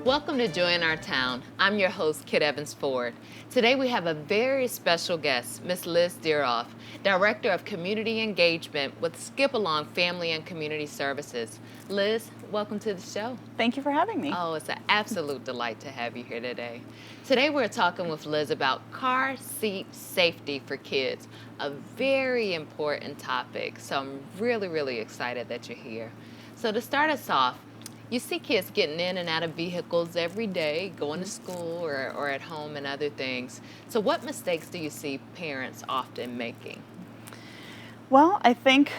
Welcome to Joy in Our Town. I'm your host, Kit Evans Ford. Today we have a very special guest, Miss Liz Dierolf, Director of Community Engagement with Skip Along Family and Community Services. Liz, welcome to the show. Thank you for having me. Oh, it's an absolute delight to have you here today. Today we're talking with Liz about car seat safety for kids, a very important topic. So I'm really excited that you're here. So to start us off, you see kids getting in and out of vehicles every day, going to school or at home and other things. So what mistakes do you see parents often making? Well, I think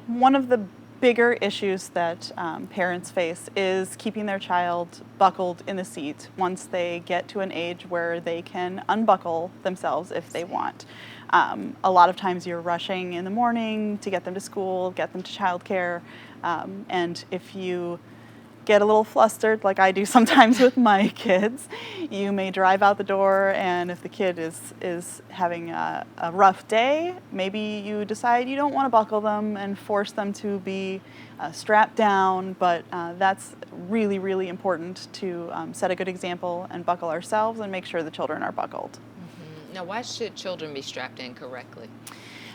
one of the bigger issues that parents face is keeping their child buckled in the seat once they get to an age where they can unbuckle themselves if they want. A lot of times you're rushing in the morning to get them to school, get them to childcare, and if you get a little flustered, like I do sometimes with my kids, you may drive out the door, and if the kid is having a rough day, maybe you decide you don't want to buckle them and force them to be strapped down, but that's really important to set a good example and buckle ourselves and make sure the children are buckled. Mm-hmm. Now, why should children be strapped in correctly?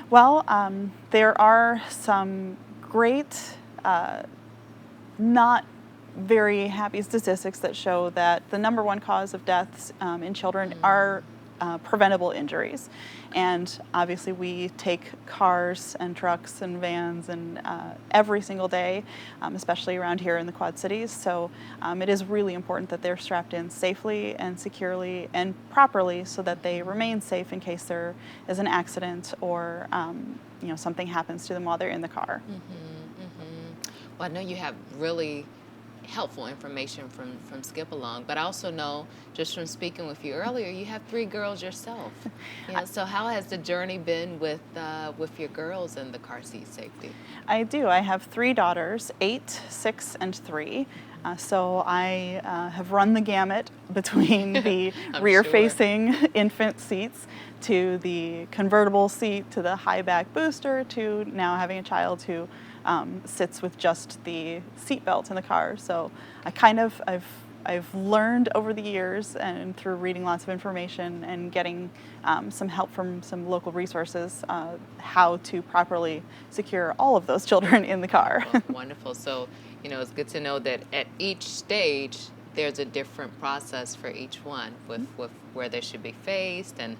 Well, there are some great, not very happy statistics that show that the number one cause of deaths in children are preventable injuries. And obviously we take cars and trucks and vans and every single day, especially around here in the Quad Cities. So it is really important that they're strapped in safely and securely and properly so that they remain safe in case there is an accident or something happens to them while they're in the car. Well, I know you have really helpful information from Skip Along, but I also know just from speaking with you earlier, you have 3 girls yourself. So how has the journey been with your girls and the car seat safety? I do. I have 3 daughters, 8, 6, and 3. So I have run the gamut between the rear-facing infant seats to the convertible seat to the high back booster to now having a child who sits with just the seat belt in the car. So I've learned over the years and through reading lots of information and getting some help from some local resources how to properly secure all of those children in the car. Well, wonderful. So, it's good to know that at each stage there's a different process for each one with where they should be faced and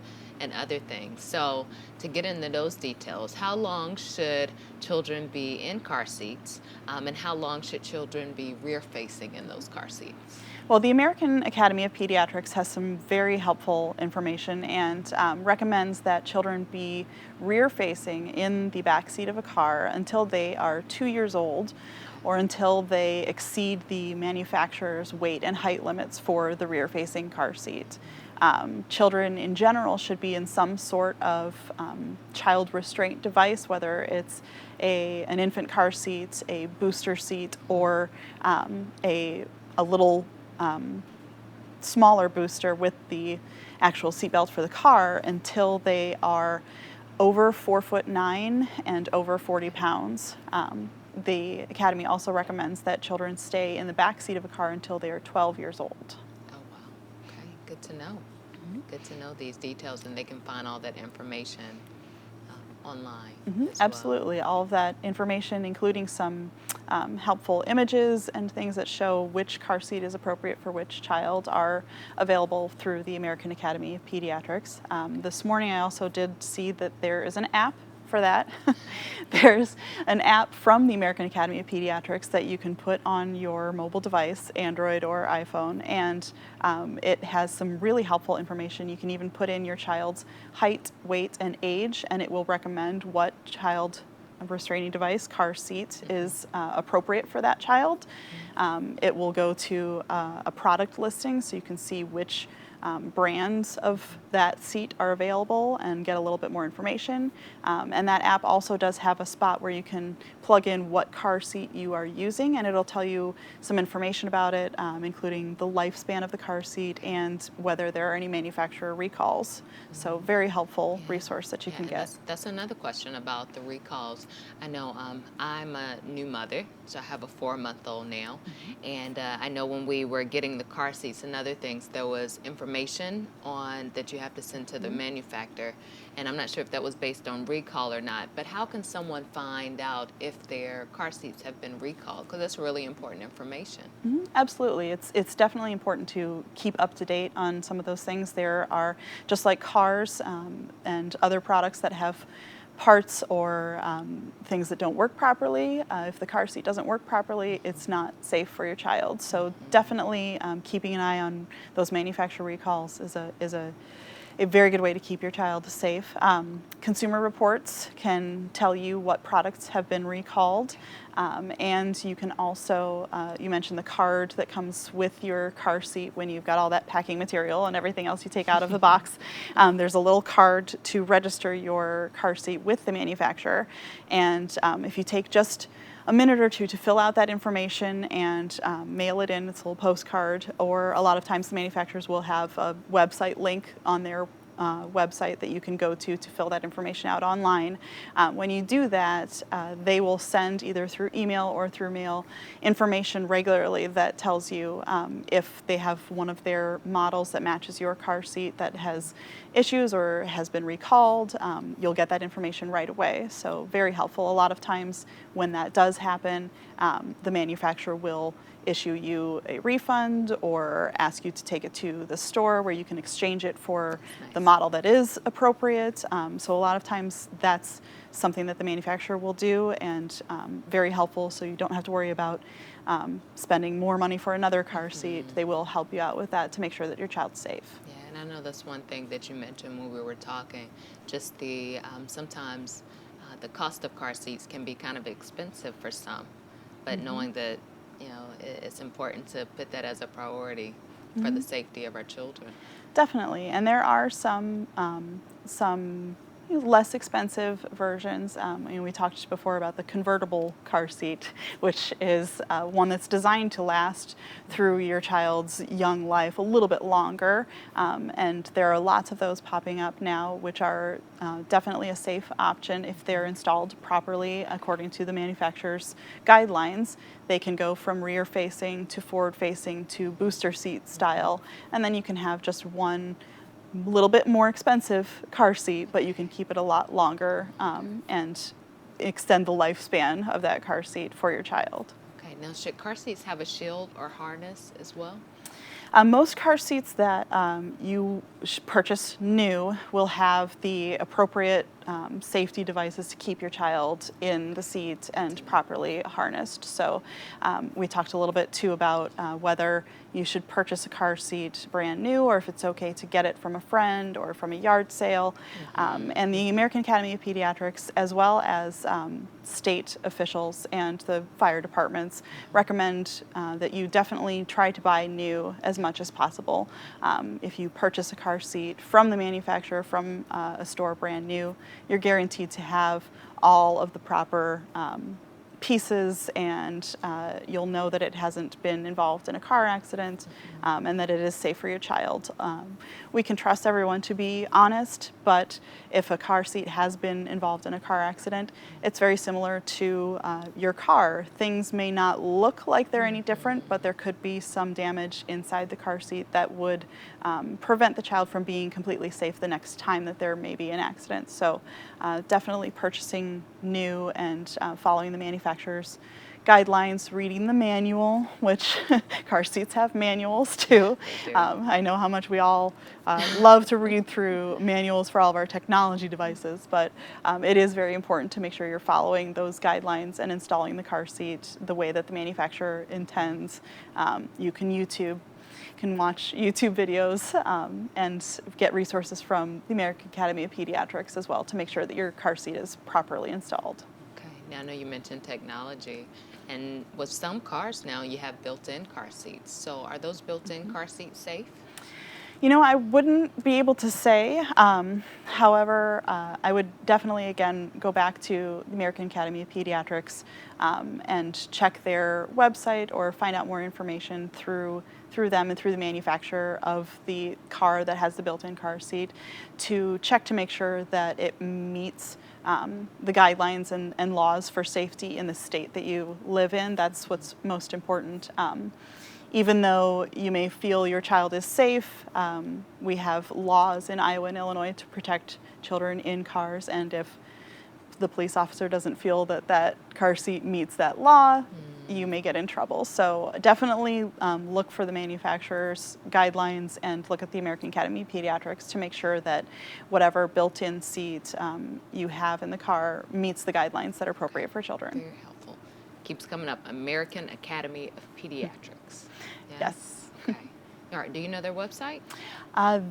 other things. So to get into those details, how long should children be in car seats and how long should children be rear-facing in those car seats? Well, the American Academy of Pediatrics has some very helpful information and recommends that children be rear-facing in the back seat of a car until they are 2 years old or until they exceed the manufacturer's weight and height limits for the rear-facing car seat. Children in general should be in some sort of child restraint device, whether it's an infant car seat, a booster seat, or a little smaller booster with the actual seatbelt for the car until they are over 4'9" and over 40 pounds. The Academy also recommends that children stay in the back seat of a car until they are 12 years old. Oh, wow. Okay, good to know. Good to know these details, and they can find all that information online. Absolutely. All of that information, including some helpful images and things that show which car seat is appropriate for which child, are available through the American Academy of Pediatrics. This morning I also did see that there is an app for that. There's an app from the American Academy of Pediatrics that you can put on your mobile device, Android or iPhone, and it has some really helpful information. You can even put in your child's height, weight, and age, and it will recommend what child restraining device, car seat, is appropriate for that child. It will go to a product listing so you can see which brands of that seat are available and get a little bit more information. And that app also does have a spot where you can plug in what car seat you are using, and it'll tell you some information about it, including the lifespan of the car seat and whether there are any manufacturer recalls. So very helpful resource that you can And get. that's another question about the recalls. I know I'm a new mother, so I have a 4-month-old now, and I know when we were getting the car seats and other things, there was information on that you have to send to the manufacturer, and I'm not sure if that was based on recall or not. But how can someone find out if their car seats have been recalled? Because that's really important information. Absolutely. It's definitely important to keep up to date on some of those things. There are, just like cars and other products that have parts or things that don't work properly. If the car seat doesn't work properly, it's not safe for your child. So definitely keeping an eye on those manufacturer recalls is a very good way to keep your child safe. Consumer reports can tell you what products have been recalled, and you can also, you mentioned the card that comes with your car seat when you've got all that packing material and everything else you take out of the box. There's a little card to register your car seat with the manufacturer, and if you take just a minute or two to fill out that information and mail it in. It's a little postcard, or a lot of times the manufacturers will have a website link on their website that you can go to fill that information out online. When you do that, they will send either through email or through mail information regularly that tells you if they have one of their models that matches your car seat that has issues or has been recalled. You'll get that information right away. So very helpful. A lot of times when that does happen, the manufacturer will issue you a refund or ask you to take it to the store where you can exchange it for the model that is appropriate. So a lot of times that's something that the manufacturer will do, and very helpful, so you don't have to worry about spending more money for another car seat. They will help you out with that to make sure that your child's safe. Yeah, and I know that's one thing that you mentioned when we were talking, just the sometimes the cost of car seats can be kind of expensive for some, but knowing that, it's important to put that as a priority for the safety of our children. Definitely, and there are some less expensive versions. We talked before about the convertible car seat, which is one that's designed to last through your child's young life a little bit longer. And there are lots of those popping up now, which are definitely a safe option if they're installed properly according to the manufacturer's guidelines. They can go from rear facing to forward facing to booster seat style, and then you can have just one little bit more expensive car seat, but you can keep it a lot longer and extend the lifespan of that car seat for your child. Okay, now should car seats have a shield or harness as well? Most car seats that you purchase new will have the appropriate safety devices to keep your child in the seat and properly harnessed. So we talked a little bit too about whether you should purchase a car seat brand new or if it's okay to get it from a friend or from a yard sale. And the American Academy of Pediatrics, as well as state officials and the fire departments, recommend that you definitely try to buy new as much as possible. If you purchase a car seat from the manufacturer, from a store brand new, you're guaranteed to have all of the proper pieces, and you'll know that it hasn't been involved in a car accident and that it is safe for your child. We can trust everyone to be honest, but if a car seat has been involved in a car accident, it's very similar to your car. Things may not look like they're any different, but there could be some damage inside the car seat that would prevent the child from being completely safe the next time that there may be an accident. So definitely purchasing new and following the manufacturer's guidelines, reading the manual, which car seats have manuals too. I know how much we all love to read through manuals for all of our technology devices, but it is very important to make sure you're following those guidelines and installing the car seat the way that the manufacturer intends. You can watch YouTube videos and get resources from the American Academy of Pediatrics as well to make sure that your car seat is properly installed. Okay, now I know you mentioned technology, and with some cars now you have built-in car seats. So are those built-in car seats safe? I wouldn't be able to say. However, I would definitely, again, go back to the American Academy of Pediatrics and check their website or find out more information through them and through the manufacturer of the car that has the built-in car seat to check to make sure that it meets the guidelines and laws for safety in the state that you live in. That's what's most important. Even though you may feel your child is safe, we have laws in Iowa and Illinois to protect children in cars, and if the police officer doesn't feel that that car seat meets that law, you may get in trouble. So definitely look for the manufacturer's guidelines and look at the American Academy of Pediatrics to make sure that whatever built-in seat you have in the car meets the guidelines that are appropriate for children. Very helpful. Keeps coming up, American Academy of Pediatrics. Yes. Okay. All right. Do you know their website?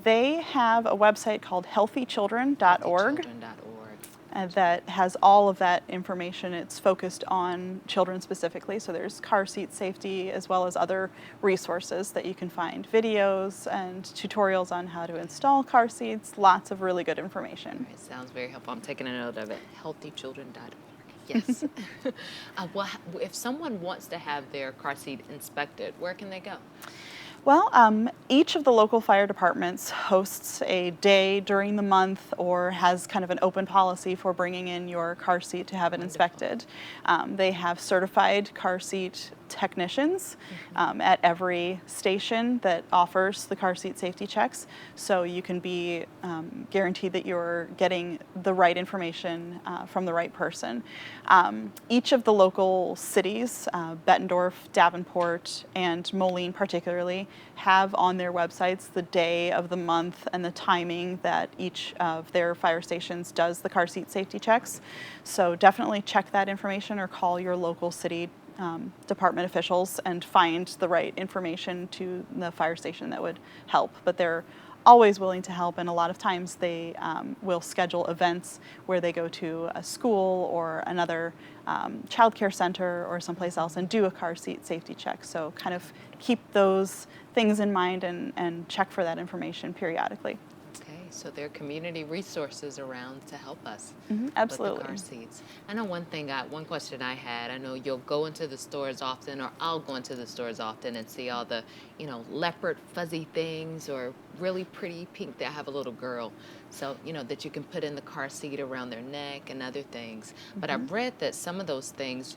They have a website called healthychildren.org. Healthychildren.org. That has all of that information. It's focused on children specifically, so there's car seat safety as well as other resources that you can find, videos and tutorials on how to install car seats, lots of really good information. It sounds very helpful. I'm taking a note of it, healthychildren.org. Yes. Well, if someone wants to have their car seat inspected, where can they go? Well, each of the local fire departments hosts a day during the month or has kind of an open policy for bringing in your car seat to have it inspected. They have certified car seat technicians at every station that offers the car seat safety checks, so you can be guaranteed that you're getting the right information from the right person. Each of the local cities, Bettendorf, Davenport, and Moline particularly, have on their websites the day of the month and the timing that each of their fire stations does the car seat safety checks. So definitely check that information or call your local city department officials and find the right information to the fire station that would help. But they're always willing to help, and a lot of times they will schedule events where they go to a school or another child care center or someplace else and do a car seat safety check. So kind of keep those things in mind and check for that information periodically. Okay, so there are community resources around to help us Absolutely. with the car seats. I know one question I had, I know you'll go into the stores often, or I'll go into the stores often and see all the, leopard fuzzy things or really pretty pink that have a little girl. So, that you can put in the car seat around their neck and other things. But I've read that some of those things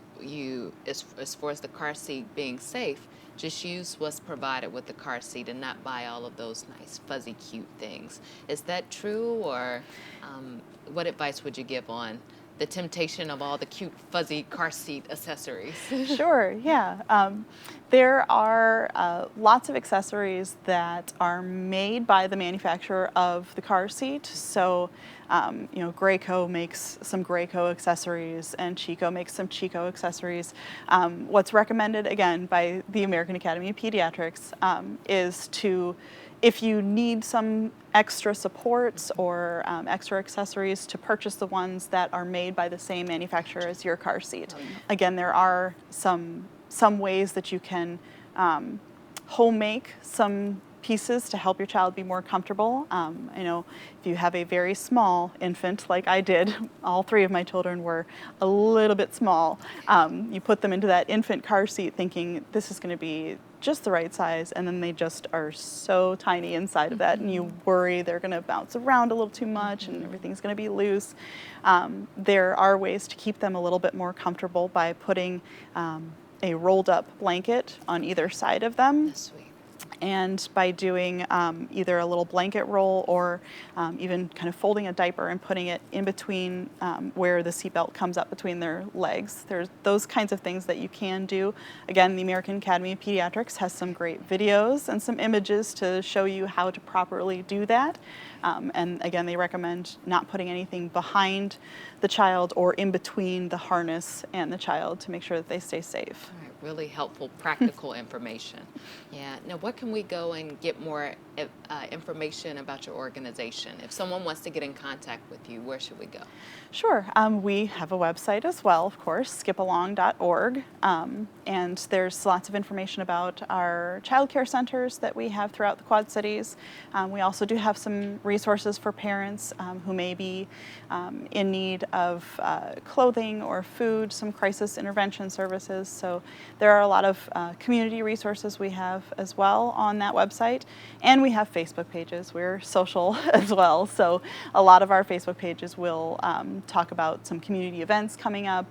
as far as the car seat being safe, just use what's provided with the car seat and not buy all of those nice, fuzzy, cute things. Is that true, or what advice would you give on the temptation of all the cute, fuzzy car seat accessories? Sure, yeah. There are lots of accessories that are made by the manufacturer of the car seat. So, Graco makes some Graco accessories and Chico makes some Chico accessories. What's recommended, again, by the American Academy of Pediatrics is to, if you need some extra supports or extra accessories, to purchase the ones that are made by the same manufacturer as your car seat. Again, there are some ways that you can home make some pieces to help your child be more comfortable. If you have a very small infant, like I did, all three of my children were a little bit small. You put them into that infant car seat thinking this is going to be just the right size, and then they just are so tiny inside of that, and you worry they're going to bounce around a little too much and everything's going to be loose. There are ways to keep them a little bit more comfortable by putting a rolled up blanket on either side of them. That's sweet. And by doing either a little blanket roll or even kind of folding a diaper and putting it in between where the seatbelt comes up between their legs. There's those kinds of things that you can do. Again, the American Academy of Pediatrics has some great videos and some images to show you how to properly do that. And again, they recommend not putting anything behind the child or in between the harness and the child to make sure that they stay safe. All right, really helpful, practical information. Yeah. Now, where can we go and get more information about your organization? If someone wants to get in contact with you, where should we go? Sure. We have a website as well, of course, skipalong.org, and there's lots of information about our child care centers that we have throughout the Quad Cities. We also do have some resources for parents who may be in need of clothing or food, some crisis intervention services. So there are a lot of community resources we have as well on that website, and we have Facebook pages. We're social as well, so a lot of our Facebook pages will talk about some community events coming up,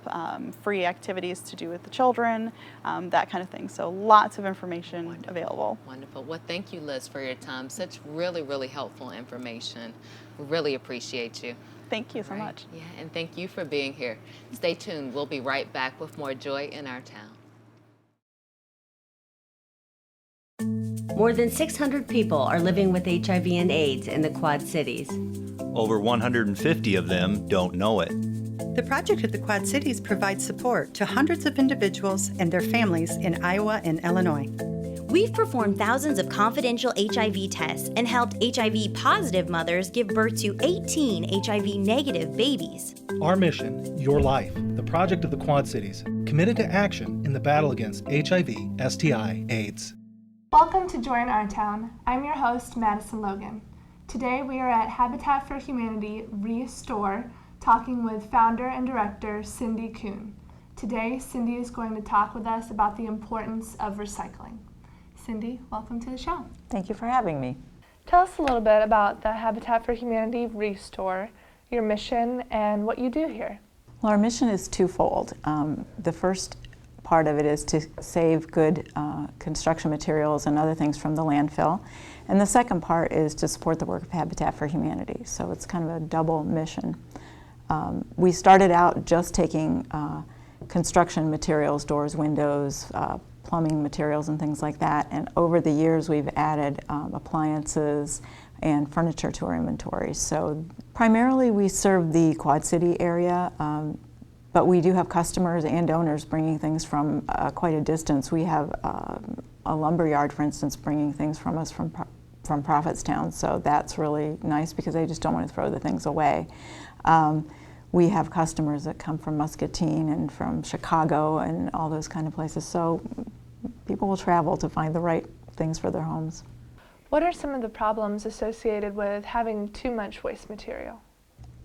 free activities to do with the children, that kind of thing. So lots of information available. Wonderful. Well, thank you, Liz, for your time. Such really, really helpful information. We really appreciate you. Thank you so much. Yeah, and thank you for being here. Stay tuned. We'll be right back with more Joy in Our Town. More than 600 people are living with HIV and AIDS in the Quad Cities. Over 150 of them don't know it. The project at the Quad Cities provides support to hundreds of individuals and their families in Iowa and Illinois. We've performed thousands of confidential HIV tests and helped HIV-positive mothers give birth to 18 HIV-negative babies. Our mission, your life, the project of the Quad Cities, committed to action in the battle against HIV, STI, AIDS. Welcome to Joy in Our Town. I'm your host, Madison Logan. Today we are at Habitat for Humanity Restore, talking with founder and director Cindy Kuhn. Today, Cindy is going to talk with us about the importance of recycling. Cindy, welcome to the show. Thank you for having me. Tell us a little bit about the Habitat for Humanity Restore, your mission, and what you do here. Well, our mission is twofold. The first part of it is to save good construction materials and other things from the landfill. And the second part is to support the work of Habitat for Humanity. So it's kind of a double mission. We started out just taking construction materials, doors, windows, plumbing materials and things like that. And over the years we've added appliances and furniture to our inventory. So primarily we serve the Quad City area, but we do have customers and donors bringing things from quite a distance. We have a lumber yard, for instance, bringing things from us from Prophetstown, so that's really nice because they just don't want to throw the things away. We have customers that come from Muscatine and from Chicago and all those kind of places, so people will travel to find the right things for their homes. What are some of the problems associated with having too much waste material?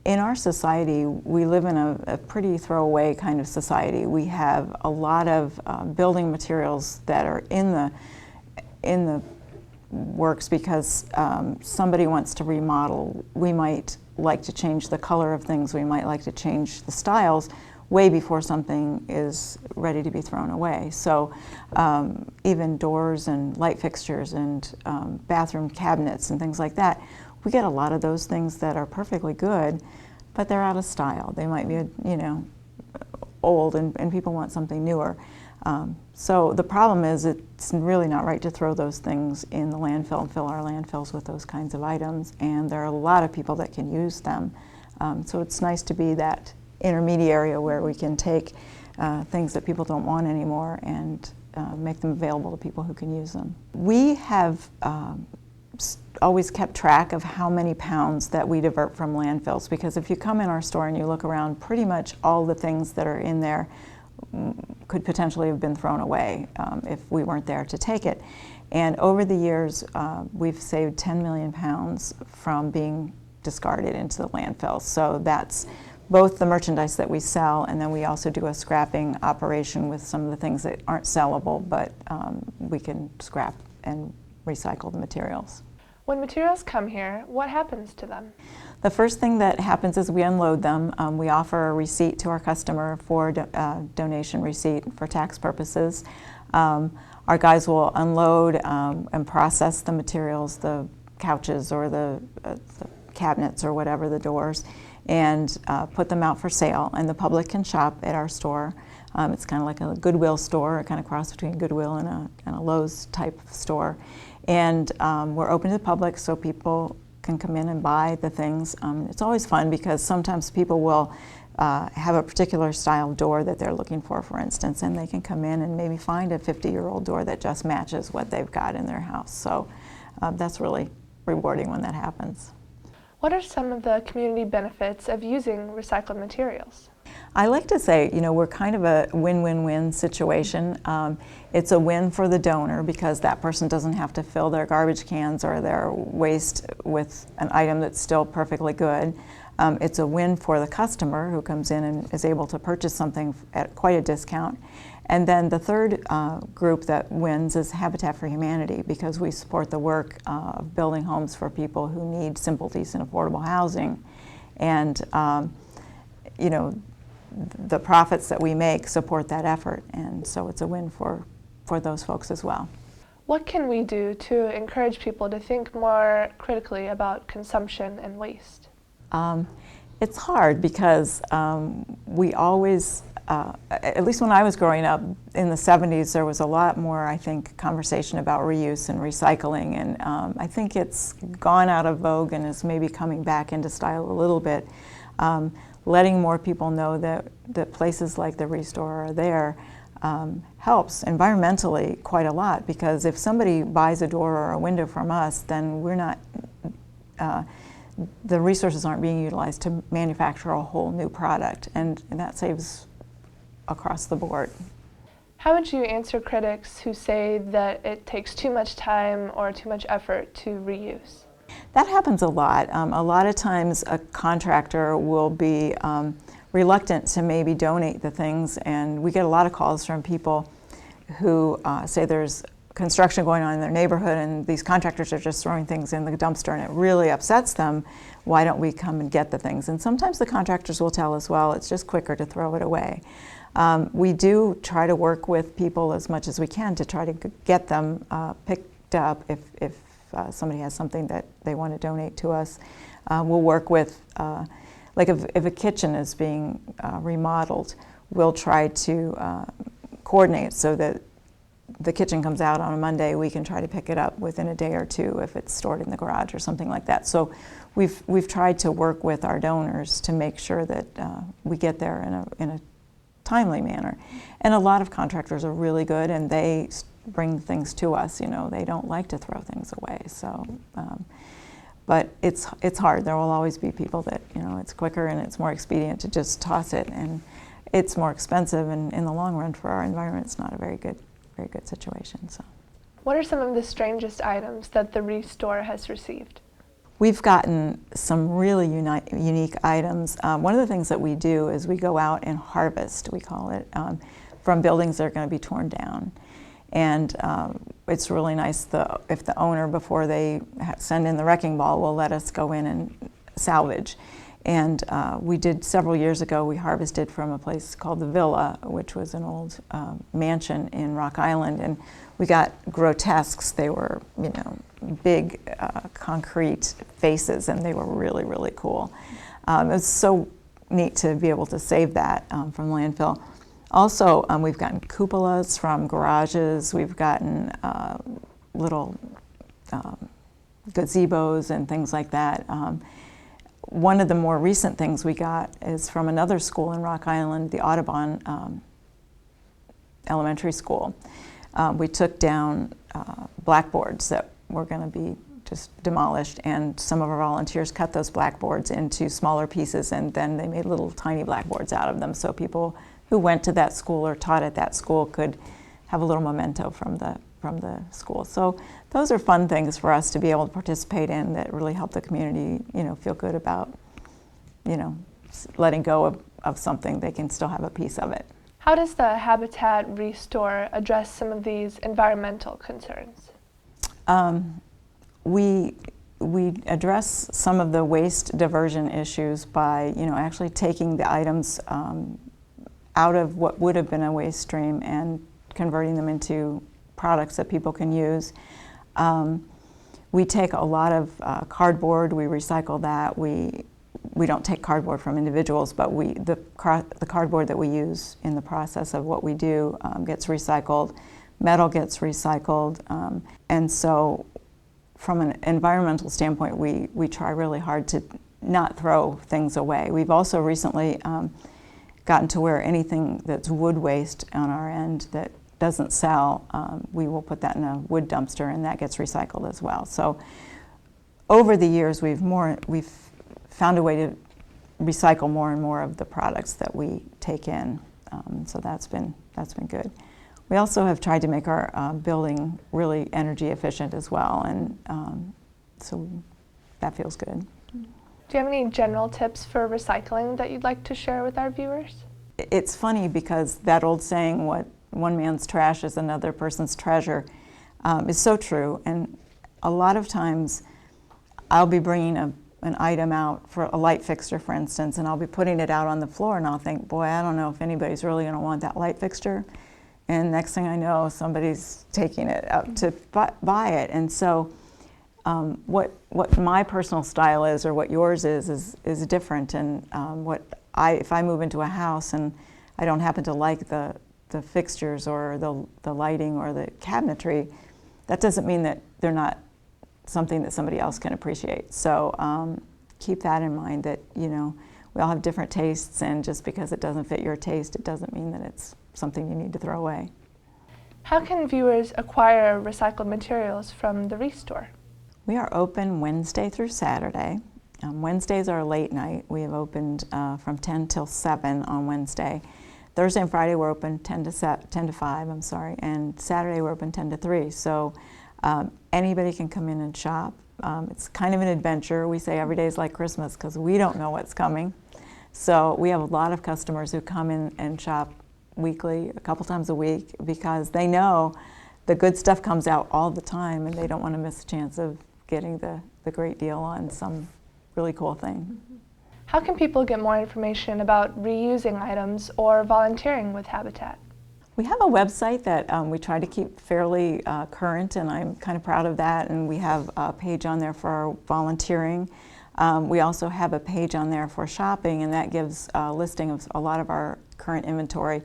In our society, we live in a pretty throwaway kind of society. We have a lot of building materials that are in the works because somebody wants to remodel. We might like to change the color of things. We might like to change the styles way before something is ready to be thrown away. So even doors and light fixtures and bathroom cabinets and things like that, we get a lot of those things that are perfectly good, but they're out of style. They might be, old and people want something newer. So the problem is it's really not right to throw those things in the landfill and fill our landfills with those kinds of items, and there are a lot of people that can use them. So it's nice to be that intermediary where we can take things that people don't want anymore and make them available to people who can use them. We have always kept track of how many pounds that we divert from landfills, because if you come in our store and you look around, pretty much all the things that are in there could potentially have been thrown away if we weren't there to take it. And over the years, we've saved 10 million pounds from being discarded into the landfill. So that's both the merchandise that we sell, and then we also do a scrapping operation with some of the things that aren't sellable, but we can scrap and recycle the materials. When materials come here, what happens to them? The first thing that happens is we unload them. We offer a receipt to our customer for donation receipt for tax purposes. Our guys will unload and process the materials, the couches or the cabinets or whatever, the doors, and put them out for sale. And the public can shop at our store. It's kind of like a Goodwill store, a kind of cross between Goodwill and a Lowe's type of store. And we're open to the public so people can come in and buy the things. It's always fun because sometimes people will have a particular style door that they're looking for instance, and they can come in and maybe find a 50-year-old door that just matches what they've got in their house. So that's really rewarding when that happens. What are some of the community benefits of using recycled materials? I like to say, we're kind of a win-win-win situation. It's a win for the donor because that person doesn't have to fill their garbage cans or their waste with an item that's still perfectly good. It's a win for the customer who comes in and is able to purchase something at quite a discount. And then the third group that wins is Habitat for Humanity, because we support the work of building homes for people who need simple, decent, affordable housing. And the profits that we make support that effort, and so it's a win for those folks as well. What can we do to encourage people to think more critically about consumption and waste? It's hard because we always, at least when I was growing up in the 70s, there was a lot more, I think, conversation about reuse and recycling, and I think it's gone out of vogue and is maybe coming back into style a little bit. Letting more people know that places like the Restore are there helps environmentally quite a lot, because if somebody buys a door or a window from us, then we're not, the resources aren't being utilized to manufacture a whole new product, and that saves across the board. How would you answer critics who say that it takes too much time or too much effort to reuse? That happens a lot. A lot of times a contractor will be reluctant to maybe donate the things, and we get a lot of calls from people who say there's construction going on in their neighborhood and these contractors are just throwing things in the dumpster and it really upsets them. Why don't we come and get the things? And sometimes the contractors will tell us, well, it's just quicker to throw it away. We do try to work with people as much as we can to try to get them picked up if somebody has something that they want to donate to us. We'll work with, like if a kitchen is being remodeled, we'll try to coordinate so that the kitchen comes out on a Monday, we can try to pick it up within a day or two if it's stored in the garage or something like that. So we've tried to work with our donors to make sure that we get there in a timely manner. And a lot of contractors are really good, and they bring things to us. They don't like to throw things away. So, but it's hard. There will always be people that it's quicker and it's more expedient to just toss it, and it's more expensive. And in the long run, for our environment, it's not a very good situation. So, what are some of the strangest items that the Restore has received? We've gotten some really unique items. One of the things that we do is we go out and harvest, we call it, from buildings that are going to be torn down. And it's really nice if the owner, before they send in the wrecking ball, will let us go in and salvage. And we did several years ago, we harvested from a place called the Villa, which was an old mansion in Rock Island, and we got grotesques. They were, big concrete faces, and they were really, really cool. It was so neat to be able to save that from landfill. Also, we've gotten cupolas from garages. We've gotten little gazebos and things like that. One of the more recent things we got is from another school in Rock Island, the Audubon Elementary School. We took down blackboards that were going to be just demolished, and some of our volunteers cut those blackboards into smaller pieces, and then they made little tiny blackboards out of them, so people who went to that school or taught at that school could have a little memento from the school. So those are fun things for us to be able to participate in that really help the community, feel good about, letting go of something. They can still have a piece of it. How does the Habitat Restore address some of these environmental concerns? We address some of the waste diversion issues by, actually taking the items out of what would have been a waste stream and converting them into products that people can use. We take a lot of cardboard. We recycle that. We don't take cardboard from individuals, but the cardboard that we use in the process of what we do gets recycled. Metal gets recycled, and so from an environmental standpoint, we try really hard to not throw things away. We've also recently gotten to where anything that's wood waste on our end that doesn't sell, we will put that in a wood dumpster, and that gets recycled as well. So over the years, we've found a way to recycle more and more of the products that we take in. So that's been good. We also have tried to make our building really energy efficient as well, and so that feels good. Do you have any general tips for recycling that you'd like to share with our viewers? It's funny because that old saying, what one man's trash is another person's treasure, is so true. And a lot of times I'll be bringing an item out for a light fixture, for instance, and I'll be putting it out on the floor, and I'll think, boy, I don't know if anybody's really going to want that light fixture. And next thing I know, somebody's taking it up to buy it. And so what my personal style is, or what yours is different. And if I move into a house and I don't happen to like the fixtures or the lighting or the cabinetry, that doesn't mean that they're not something that somebody else can appreciate. So keep that in mind, that we all have different tastes, and just because it doesn't fit your taste, it doesn't mean that it's something you need to throw away. How can viewers acquire recycled materials from the Restore? We are open Wednesday through Saturday. Wednesdays are late night. We have opened from 10 till 7 on Wednesday. Thursday and Friday we're open 10 to 5, and Saturday we're open 10 to 3. So anybody can come in and shop. It's kind of an adventure. We say every day is like Christmas because we don't know what's coming. So we have a lot of customers who come in and shop weekly, a couple times a week, because they know the good stuff comes out all the time, and they don't want to miss a chance of getting the great deal on some really cool thing. How can people get more information about reusing items or volunteering with Habitat? We have a website that we try to keep fairly current, and I'm kind of proud of that, and we have a page on there for our volunteering. We also have a page on there for shopping, and that gives a listing of a lot of our current inventory,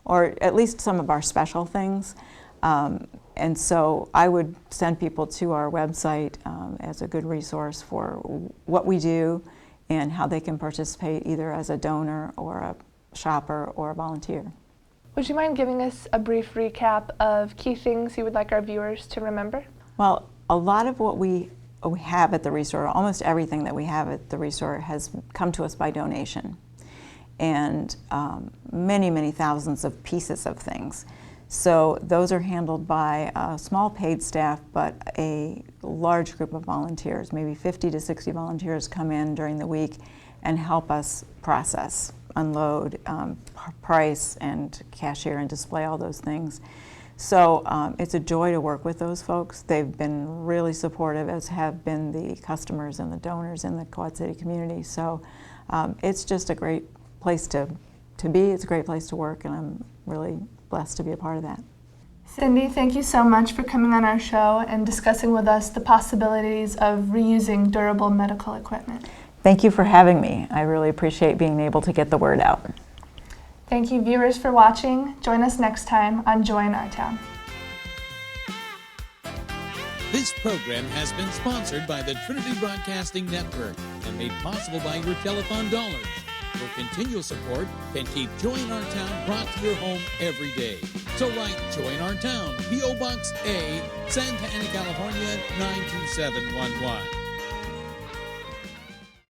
or at least some of our special things. And so I would send people to our website as a good resource for what we do and how they can participate either as a donor or a shopper or a volunteer. Would you mind giving us a brief recap of key things you would like our viewers to remember? Well, a lot of what we have at the Restore, almost everything that we have at the Restore, has come to us by donation. And many, many thousands of pieces of things. So those are handled by a small paid staff, but a large group of volunteers, maybe 50 to 60 volunteers come in during the week and help us process, unload, price, and cashier and display all those things. So it's a joy to work with those folks. They've been really supportive, as have been the customers and the donors in the Quad City community. So it's just a great place to be. It's a great place to work, and I'm really blessed to be a part of that. Cindy, thank you so much for coming on our show and discussing with us the possibilities of reusing durable medical equipment. Thank you for having me. I really appreciate being able to get the word out. Thank you, viewers, for watching. Join us next time on Join Our Town. This program has been sponsored by the Trinity Broadcasting Network and made possible by your telethon dollars. For continual support, and keep Join Our Town brought to your home every day. So write Join Our Town, P.O. Box A, Santa Ana, California, 92711.